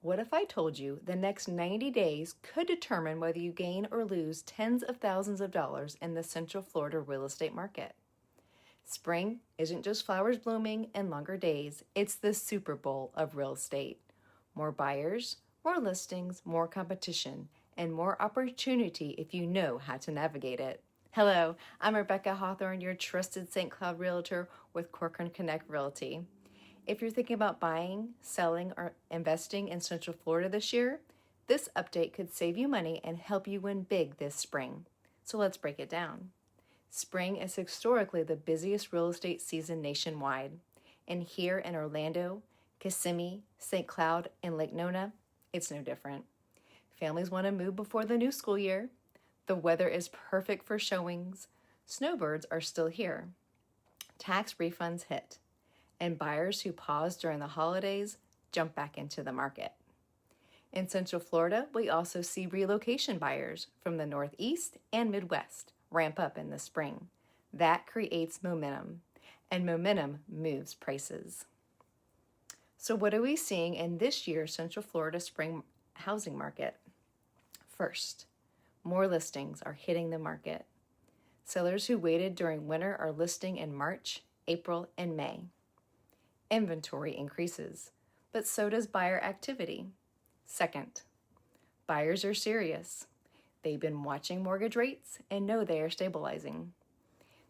What if I told you the next 90 days could determine whether you gain or lose tens of thousands of dollars in the Central Florida real estate market? Spring isn't just flowers blooming and longer days, it's the Super Bowl of real estate. More buyers, more listings, more competition, and more opportunity if you know how to navigate it. Hello, I'm Rebekah Hawthorne, your trusted St. Cloud realtor with Corcoran Connect Realty. If you're thinking about buying, selling, or investing in Central Florida this year, this update could save you money and help you win big this spring. So let's break it down. Spring is historically the busiest real estate season nationwide. And here in Orlando, Kissimmee, St. Cloud, and Lake Nona, it's no different. Families want to move before the new school year. The weather is perfect for showings. Snowbirds are still here. Tax refunds hit. And buyers who paused during the holidays jump back into the market. In Central Florida, we also see relocation buyers from the Northeast and Midwest ramp up in the spring. That creates momentum, and momentum moves prices. So what are we seeing in this year's Central Florida spring housing market? First, more listings are hitting the market. Sellers who waited during winter are listing in March, April, and May. Inventory increases, but so does buyer activity. Second, buyers are serious. They've been watching mortgage rates and know they are stabilizing.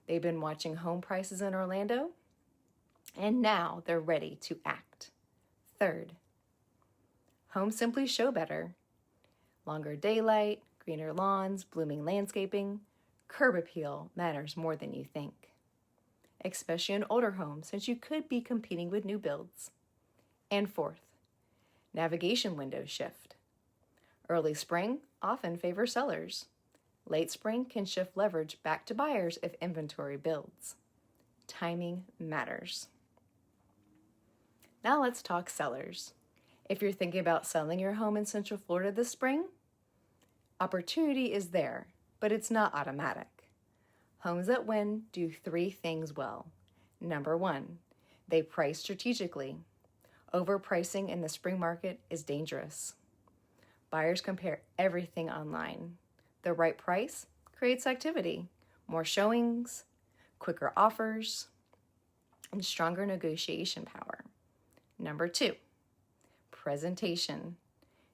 They've been watching home prices in Orlando, and now they're ready to act. Third, homes simply show better. Longer daylight, greener lawns, blooming landscaping, curb appeal matters more than you think. Especially in older homes, since you could be competing with new builds. And fourth, navigation windows shift. Early spring often favors sellers. Late spring can shift leverage back to buyers if inventory builds. Timing matters. Now let's talk sellers. If you're thinking about selling your home in Central Florida this spring, opportunity is there, but it's not automatic. Homes that win do three things well. Number one, they price strategically. Overpricing in the spring market is dangerous. Buyers compare everything online. The right price creates activity, more showings, quicker offers, and stronger negotiation power. Number two, presentation.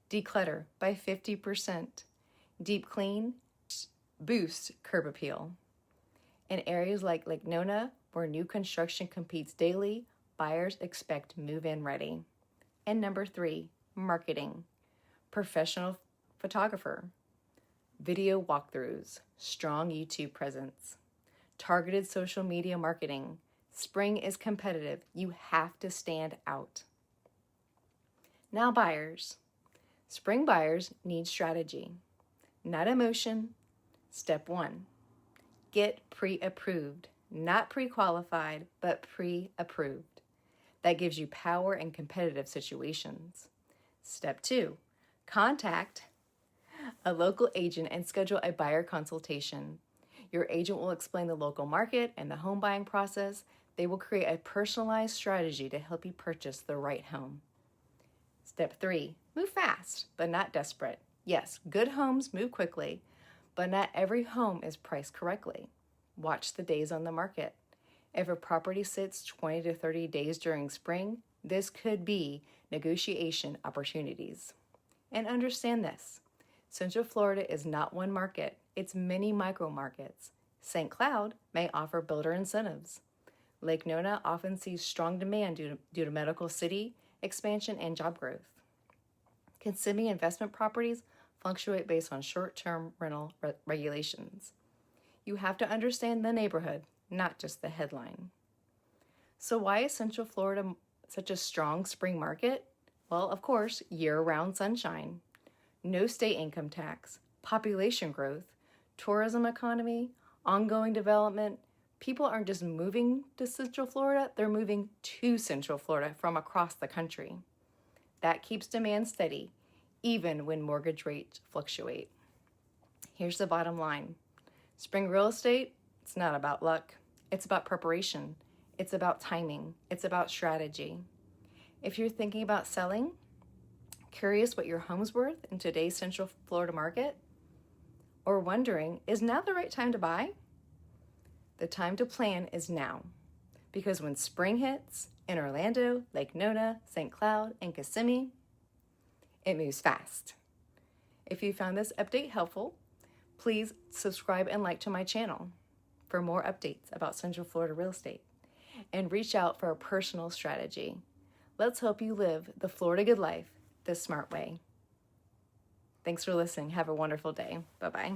Declutter by 50%. Deep clean boosts curb appeal. In areas like Lake Nona, where new construction competes daily, buyers expect move-in ready. And number three, marketing. Professional photographer. Video walkthroughs. Strong YouTube presence. Targeted social media marketing. Spring is competitive. You have to stand out. Now buyers. Spring buyers need strategy, not emotion. Step one. Get pre-approved, not pre-qualified, but pre-approved. That gives you power in competitive situations. Step two, contact a local agent and schedule a buyer consultation. Your agent will explain the local market and the home buying process. They will create a personalized strategy to help you purchase the right home. Step three, move fast, but not desperate. Yes, good homes move quickly, but not every home is priced correctly. Watch the days on the market. If a property sits 20 to 30 days during spring, this could be negotiation opportunities. And understand this, Central Florida is not one market, it's many micro markets. St. Cloud may offer builder incentives. Lake Nona often sees strong demand due to medical city expansion and job growth. Kissimmee investment properties fluctuate based on short-term rental regulations. You have to understand the neighborhood, not just the headline. So why is Central Florida such a strong spring market? Well, of course, year-round sunshine, no state income tax, population growth, tourism economy, ongoing development. People aren't just moving to Central Florida, they're moving to Central Florida from across the country. That keeps demand steady, even when mortgage rates fluctuate. Here's the bottom line. Spring real estate, it's not about luck. It's about preparation. It's about timing. It's about strategy. If you're thinking about selling, Curious what your home's worth in today's Central Florida market? Or wondering, is now the right time to buy? The time to plan is now, because when spring hits in Orlando, Lake Nona, St. Cloud, and Kissimmee, it moves fast. If you found this update helpful, please subscribe and like to my channel for more updates about Central Florida real estate, and reach out for a personal strategy. Let's help you live the Florida good life the smart way. Thanks for listening. Have a wonderful day. Bye-bye.